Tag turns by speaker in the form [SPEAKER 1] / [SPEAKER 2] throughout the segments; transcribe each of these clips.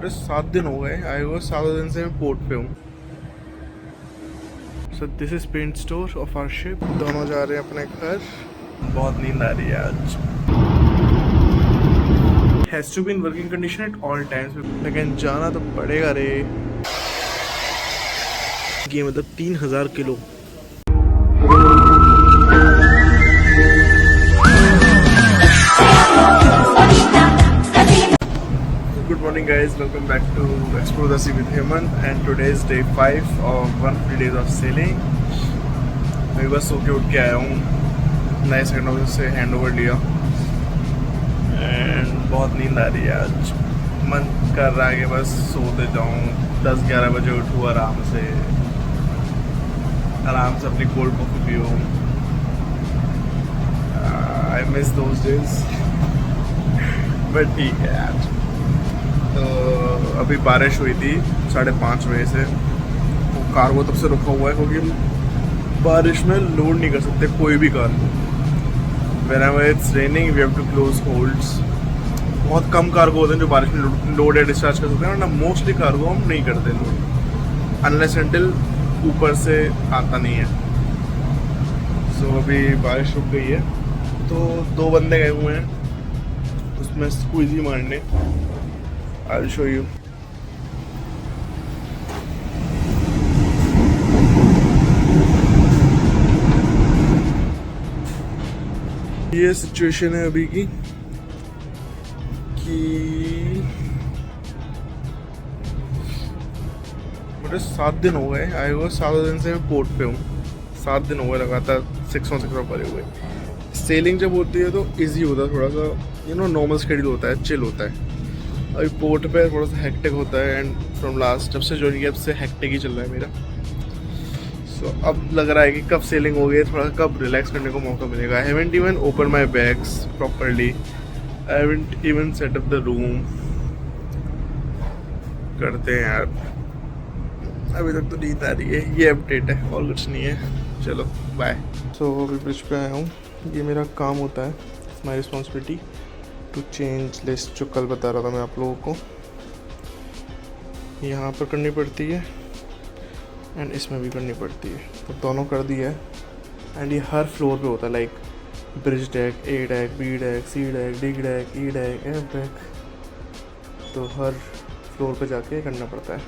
[SPEAKER 1] मुझे 7 दिन हो गए आए हुए, 7 दिन से मैं पोर्ट पे हूँ। So this is paint store of our ship. दोनों जा रहे हैं अपने घर। बहुत नींद आ रही है आज। Has to be in working condition at all times, लेकिन जाना तो पड़ेगा रे। ये मतलब 3000 किलो। Good morning guys, welcome back to Explore the Sea with Hemant and today is day 5 of 150 days of sailing। मैं बस सो के उठ के आया हूँ, नए सेकंड ऑफिस से हैंड ओवर लिया एंड बहुत नींद आ रही है आज। मन कर रहा है कि बस सोते जाऊँ, 10-11 बजे उठूँ आराम से अपनी कोल्ड कॉफ़ी पीऊँ। I miss those days but ठीक है यार। तो अभी बारिश हुई थी 5:30 बजे से, वो कार्गो तब से रुका हुआ है क्योंकि बारिश में लोड नहीं कर सकते कोई भी cargo. Whenever it's raining we have to close holds. बहुत कम कार्गो होते हैं जो बारिश में लोड या डिस्चार्ज कर सकते हैं, वरना मोस्टली कार्गो हम नहीं करते लोड अनलेस अनटिल ऊपर से आता नहीं है। सो अभी बारिश रुक गई है तो 2 बंदे गए हुए हैं उसमें स्क्वीजी मारने। I'll show you। ये सिचुएशन है अभी की कि मुझे 7 दिन हो गए आए हुए, 7 दिन से मैं पोर्ट पे हूँ। 7 दिन हो गए लगातार 6 on 6 पड़े हुए। सेलिंग जब होती है तो इजी होता है, थोड़ा सा नॉर्मल शेड्यूल होता है, चिल होता है। अभी पोर्ट पे थोड़ा सा हेक्टिक होता है एंड फ्रॉम लास्ट जब से ज्वाइन किया तब से हेक्टिक ही चल रहा है मेरा। सो अब लग रहा है कि कब सेलिंग हो गई, थोड़ा कब रिलैक्स करने को मौका मिलेगा। I haven't even open my bags properly, I haven't even set up the room. करते हैं यार, अभी तक तो नींद आ रही है। ये अपडेट है और कुछ नहीं है। चलो बाय। सो अभी ब्रिज पे आया हूँ। ये मेरा काम होता है, it's my responsibility to change list, जो कल बता रहा था मैं आप लोगों को। यहाँ पर करनी पड़ती है एंड इसमें भी करनी पड़ती है, तो दोनों कर दी है। एंड ये हर फ्लोर पे होता है, like bridge deck, A deck, B deck, C deck, D deck, E deck, F deck. तो हर फ्लोर पे जाके करना पड़ता है।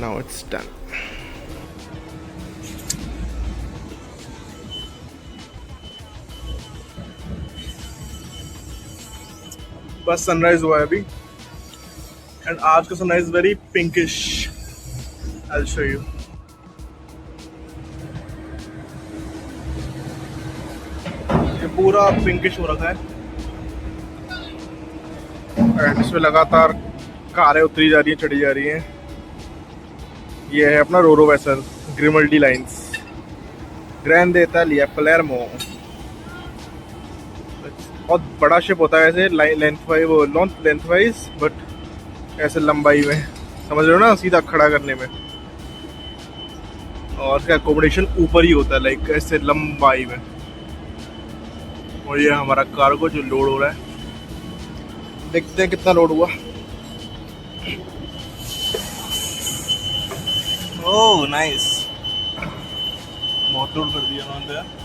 [SPEAKER 1] Now it's done. बस सनराइज हुआ है अभी एंड आज का sunrise very pinkish. I will show you. ये पूरा पिंकिश हो रखा है एंड इसमें लगातार कारें उतरी जा रही हैं, चढ़ी जा रही हैं। ये है अपना रोरो वेसल, ग्रिमल्डी लाइंस, ग्रैंडे इतालिया पलेर्मो। बहुत बड़ा शिप होता है ऐसे लेंथ वाइज, बट ऐसे लंबाई में, समझ रहे हो ना, सीधा खड़ा करने में। और इसका अकोमोडेशन ऊपर ही होता है, लाइक ऐसे लंबाई में। और ये हमारा कार्गो जो लोड हो रहा है, देखते हैं कितना लोड हुआ। ओह नाइस, बहुत लोड कर दिया उन्होंने यार।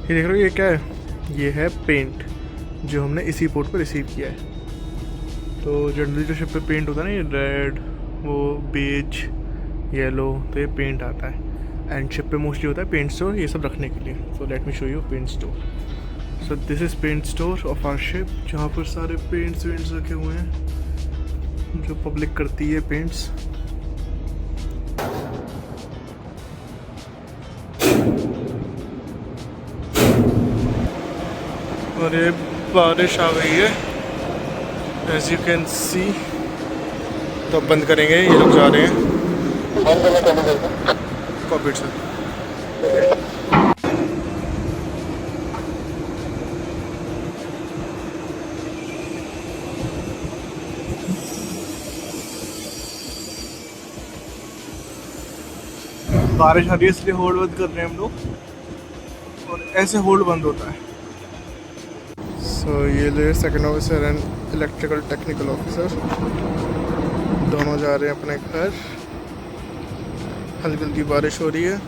[SPEAKER 1] ये देख रहे हो ये क्या है? ये है पेंट जो हमने इसी पोर्ट पर रिसीव किया है। तो जनरली जो शिप पे पेंट होता है ना, ये रेड, वो बेज, येलो, तो ये पेंट आता है। एंड शिप पे मोस्टली होता है पेंट स्टोर, ये सब रखने के लिए। So let me show you paint store. So this is paint store of our ship, जहाँ पर सारे पेंट्स वेंट्स रखे हुए हैं जो पब्लिक करती है पेंट्स। और ये बारिश आ गई है एज यू कैन सी। तो अब बंद करेंगे, ये लोग जा रहे हैं। कॉपी से बारिश आ रही है इसलिए होल्ड बंद कर रहे हैं हम लोग, और ऐसे होल्ड बंद होता है। सो ये ले second officer and electrical technical officer दोनों जा रहे हैं अपने घर। हल्की हल्की बारिश हो रही है।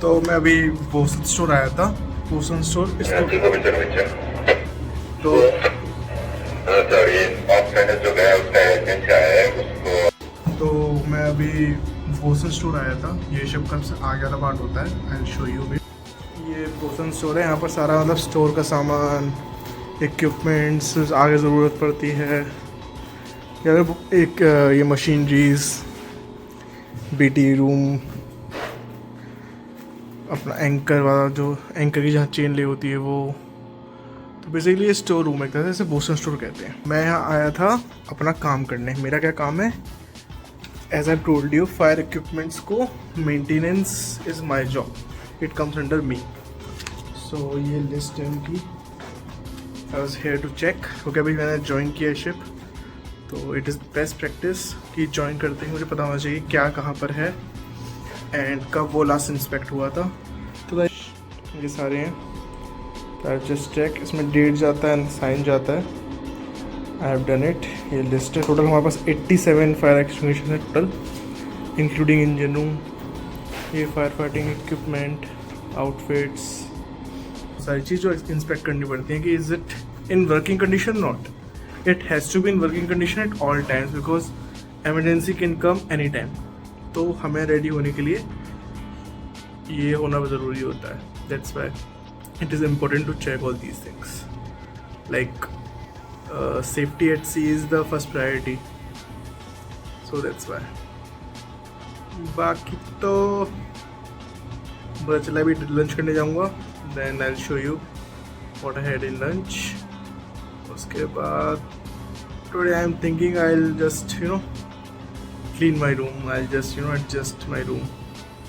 [SPEAKER 1] तो मैं अभी बोसन स्टोर आया था। बोसन स्टोर तो मैं अभी बोसन स्टोर आया था। ये शिप का आगे वाला पार्ट होता है। आई विल शो यू भी। ये बोसन स्टोर है। यहाँ पर सारा मतलब स्टोर का सामान, इक्विपमेंट्स आगे ज़रूरत पड़ती है, या एक ये मशीनरीज, बीटी रूम, अपना एंकर वाला जो एंकर की जहाँ चेन ले होती है वो। तो बेसिकली ये स्टोर रूम है, जैसे बोसन स्टोर कहते हैं। मैं यहाँ आया था अपना काम करने। मेरा क्या काम है? As I told you, fire equipments को maintenance is my job. It comes under me. So ये लिस्ट है उनकी। I was here to check, क्योंकि अभी मैंने ज्वाइन किया शिप। तो इट इज़ बेस्ट प्रैक्टिस कि ज्वाइन करते ही मुझे पता होना चाहिए क्या कहाँ पर है एंड कब वो लास्ट इंस्पेक्ट हुआ था। तो ये सारे हैं। जस्ट चेक, इसमें डेट जाता है, साइन जाता है। I have done it. ये लिस्ट है। टोटल हमारे पास 87 फायर एक्सटिंग्विशर है टोटल, इंक्लूडिंग इंजन रूम, ये फायर फाइटिंग इक्विपमेंट, आउटफिट्स, सारी चीज़ जो इंस्पेक्ट करनी पड़ती हैं कि is it in working condition, not. It has to be in working condition at all times because emergency can come any time. तो हमें रेडी होने के लिए ये होना ज़रूरी होता है। That's why it is important to check all these things. Like safety at sea is the first priority. So that's why. बाकी तो पता चला, अभी लंच करने जाऊँगा। Then I will show you what I had in lunch. उसके बाद today I am thinking I will just clean my room. I'll just adjust my room.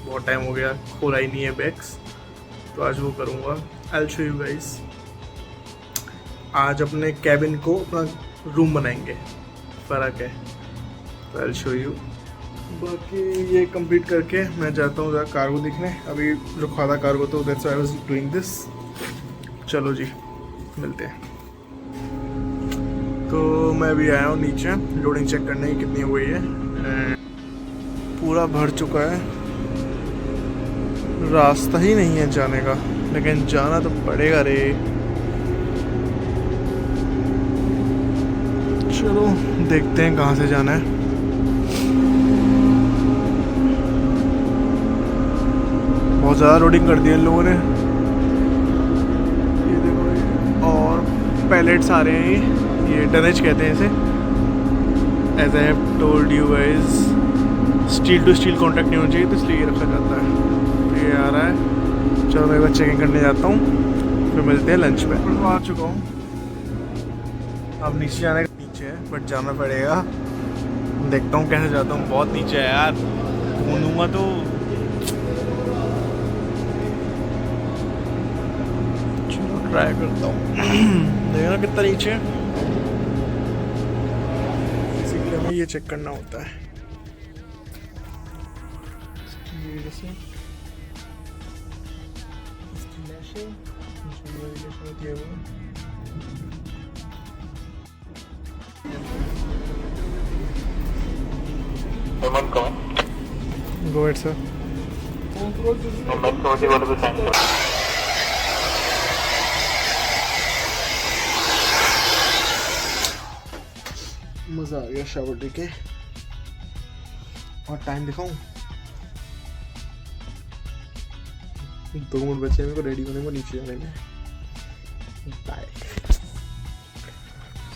[SPEAKER 1] बहुत टाइम हो गया, खोला ही नहीं है बैग्स, तो आज वो करूँगा। I'll show you guys। आज अपने कैबिन को अपना रूम बनाएंगे, फ़र्क है। तो I'll show you। बाकी ये कंप्लीट करके मैं जाता हूँ ज़रा कार्गो देखने। अभी रुका था कार्गो, तो that's why I was doing this। चलो जी, मिलते हैं। तो मैं अभी आया हूँ नीचे लोडिंग चेक करने की कितनी हुई है। पूरा भर चुका है, रास्ता ही नहीं है जाने का, लेकिन जाना तो पड़ेगा रे। चलो देखते हैं कहाँ से जाना है। बहुत ज़्यादा लोडिंग कर दिया इन लोगों ने। ये देखो, और पैलेट्स आ रहे हैं। ये टनेज कहते हैं इसे। As I have told you guys, steel to steel contact नहीं होना चाहिए, तो इसलिए ये रखा जाता है। तो ये आ रहा है। चलो मैं एक बार चेकिंग करने जाता हूँ, फिर मिलते हैं लंच पे। तो आ चुका हूँ, अब नीचे जाने का नीचे है, बट जाना पड़ेगा। देखता हूँ कैसे जाता हूँ। बहुत नीचे है यार, घूमूंगा तो। चलो ट्राई करता हूँ। देखना कितना नीचे है। हमें ये चेक करना होता है। ये जैसे होती है वो। Go ahead, sir. मज़ा आ गया शावर लेके। और टाइम दिखाऊं, 2 मिनट बचे मेरे को रेडी होने को नीचे जाने में। Bye.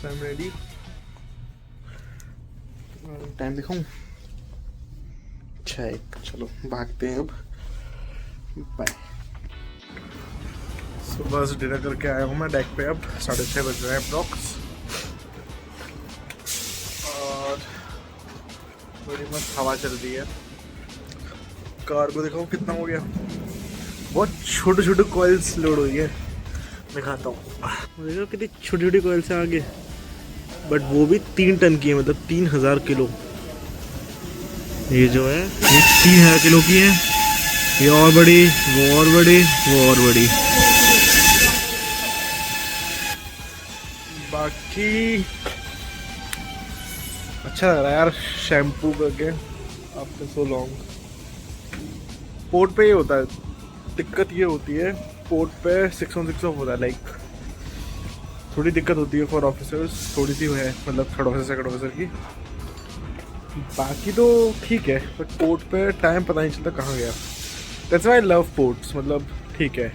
[SPEAKER 1] I am ready. Time दिखाऊं? 6:01। चलो भागते हैं अब। बाय। सुबह से डिनर करके आया हूँ मैं डेक पे। अब 6:30 बज रहे हैं अप्रॉक्स। थोड़ी मस्त हवा चल रही है। कार को दिखाओ कितना हो गया। बहुत छोटे छोटे कॉइल्स लोड हुई है, दिखाता हूँ। देखो कितनी छोटी छोटी कॉइल्स हैं आगे, बट वो भी 3 टन की है, मतलब 3000 किलो। ये जो है ये 3000 किलो की है, ये और बड़ी, वो और बड़ी, वो और बड़ी। बाकी अच्छा लग रहा है यार शैम्पू करके आफ्टर सो लॉन्ग। पोर्ट पे ये होता है, दिक्कत ये होती है पोर्ट पे 6 on 6 ऑफ होता है, लाइक थोड़ी दिक्कत होती है फॉर ऑफिसर्स, थोड़ी सी है, मतलब थर्ड ऑफिसर सेकंड ऑफिसर की। बाकी तो ठीक है, बट पोर्ट पे टाइम पता नहीं चलता कहाँ गया। That's why I love ports, मतलब ठीक है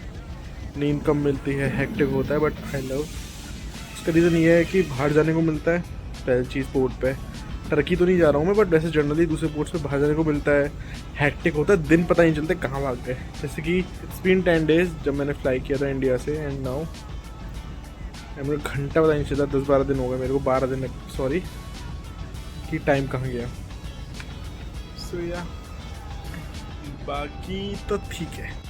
[SPEAKER 1] नींद कम मिलती है, हेक्टिक होता है, बट आई लव। उसका रीज़न ये है कि बाहर जाने को मिलता है, पहली चीज़ पोर्ट पे। टर्की तो नहीं जा रहा हूँ मैं, बट वैसे जनरली दूसरे पोर्ट्स पे बाहर जाने को मिलता है, हेक्टिक होता है, दिन पता नहीं चलते कहाँ भाग गए। जैसे कि इट्स बीन 10 days जब मैंने फ्लाई किया था इंडिया से, एंड नाउ मेरे घंटा पता नहीं चला, 10-12 दिन हो गए मेरे को, 12 दिन सॉरी, कि टाइम कहाँ गया। सो या बाकी तो ठीक है।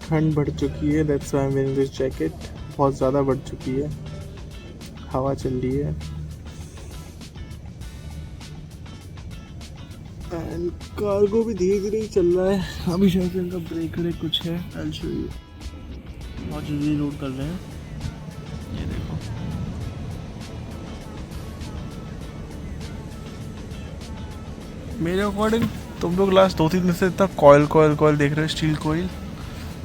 [SPEAKER 1] ठंड बढ़ चुकी है, that's why I am wearing this jacket. बहुत ज़्यादा बढ़ चुकी है, हवा चल रही है, एंड कार्गो भी धीरे धीरे ही चल रहा है। अभी शायद इनका ब्रेक व्रेक कुछ है, आई विल शो यू। बहुत जल्दी लोड कर रहे हैं, ये देखो। मेरे अकॉर्डिंग तुम लोग लास्ट 2-3 दिन से इतना कॉयल देख रहे हो, स्टील कॉयल,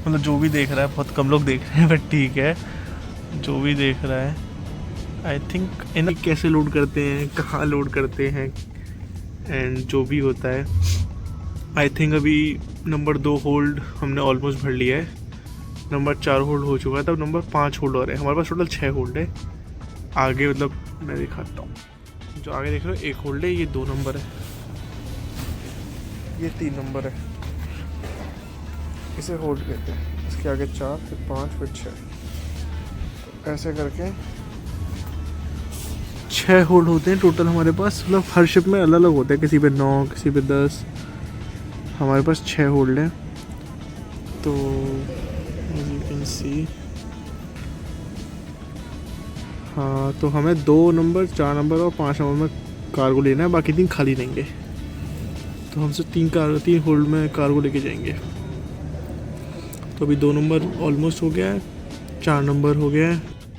[SPEAKER 1] मतलब जो भी देख रहा है, बहुत कम लोग देख रहे हैं, बट ठीक है जो भी देख रहा है। आई थिंक इन कैसे लोड करते हैं, कहाँ लोड करते हैं, एंड जो भी होता है। आई थिंक अभी नंबर 2 होल्ड हमने ऑलमोस्ट भर लिया है, नंबर 4 होल्ड हो चुका है, तब नंबर 5 होल्ड और है। हमारे पास टोटल 6 होल्ड है आगे, मतलब मैं दिखाता हूँ, जो आगे देख रहे हो 1 होल्ड है, ये 2 नंबर है, ये 3 नंबर है, इसे होल्ड कहते हैं। इसके आगे 4, फिर 5, फिर 6, तो ऐसे करके 6 होल्ड होते हैं टोटल हमारे पास। मतलब हर शिप में अलग अलग होते हैं, किसी पे 9, किसी पे 10, हमारे पास 6 होल्ड हैं। तो यू कैन सी, हाँ, तो हमें 2 नंबर, 4 नंबर और 5 नंबर में कार्गो लेना है, बाकी 3 खाली रहेंगे। तो हमसे 3 होल्ड में कार्गो लेके जाएंगे। तो अभी 2 नंबर ऑलमोस्ट हो गया है, 4 नंबर हो गया है,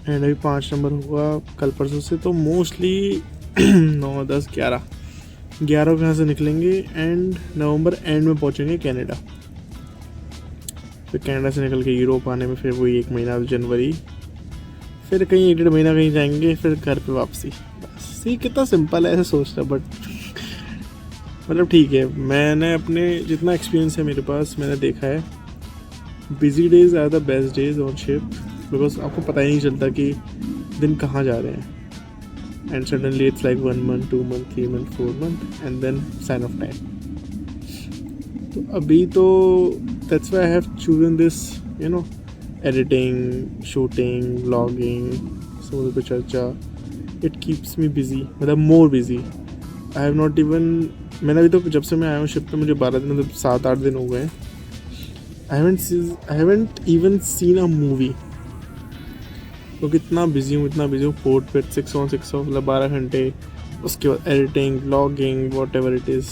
[SPEAKER 1] एंड अभी 5 नंबर होगा कल परसों से। तो मोस्टली 9, 10, 11 को यहाँ से निकलेंगे, एंड नवंबर एंड में पहुँचेंगे कनाडा। फिर कनाडा से निकल के यूरोप आने में फिर वही 1 महीना, जनवरी, फिर कहीं 1-1.5 महीना कहीं जाएंगे, फिर घर पे वापसी। बस सी कितना सिंपल है ऐसे सोचना, बट मतलब ठीक है। मैंने अपने जितना एक्सपीरियंस है मेरे पास, मैंने देखा है busy days are the best days on ship, because आपको पता ही नहीं चलता कि दिन कहाँ जा रहे हैं, and suddenly it's like 1 month, 2 month, 3 month, 4 month, and then sign off time. तो अभी तो that's why I have chosen this, you know, editing, shooting, vlogging, समुद्र पे चर्चा, इट कीप्स मी बिजी, मतलब more busy. I have not even, मैंने अभी तो जब से मैं आया हूँ शिप पे, मुझे 12 दिन, मतलब 7-8 दिन हो गए। I haven't even seen a movie। तो कितना बिजी हूँ, पोर्ट पे 6 on 6 ऑफ, मतलब 12 घंटे, उसके बाद editing, blogging, whatever it is,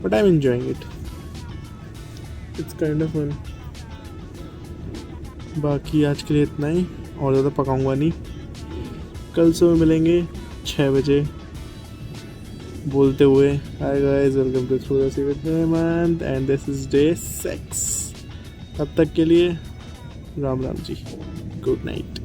[SPEAKER 1] but I am enjoying it, it's kind of fun. बाकी आज के लिए इतना ही, और ज़्यादा पकाऊंगा नहीं। कल सुबह मिलेंगे 6 बजे बोलते हुए, hi guys, welcome to through the sea with Hemant, and this is day 6। तब तक के लिए राम राम जी, गुड नाइट।